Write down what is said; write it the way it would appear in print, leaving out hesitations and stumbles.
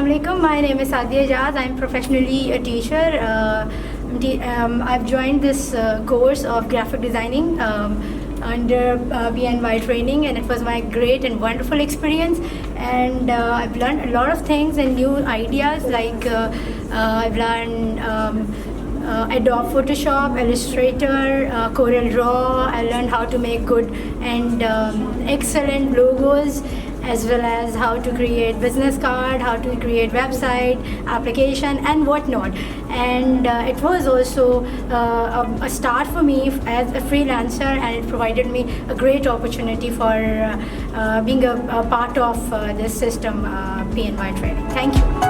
Assalamualaikum. My name is Sadia Jaz. I'm professionally a teacher. I've joined this course of graphic designing under BNY training, and it was my great and wonderful experience. And I've learned a lot of things and new ideas. Like I've learned Adobe Photoshop, Illustrator, Corel Draw. I learned how to make good and excellent logos, as well as how to create business card, how to create website, application, and whatnot. And it was also a start for me as a freelancer, and it provided me a great opportunity for being a part of this system, PNY training. Thank you.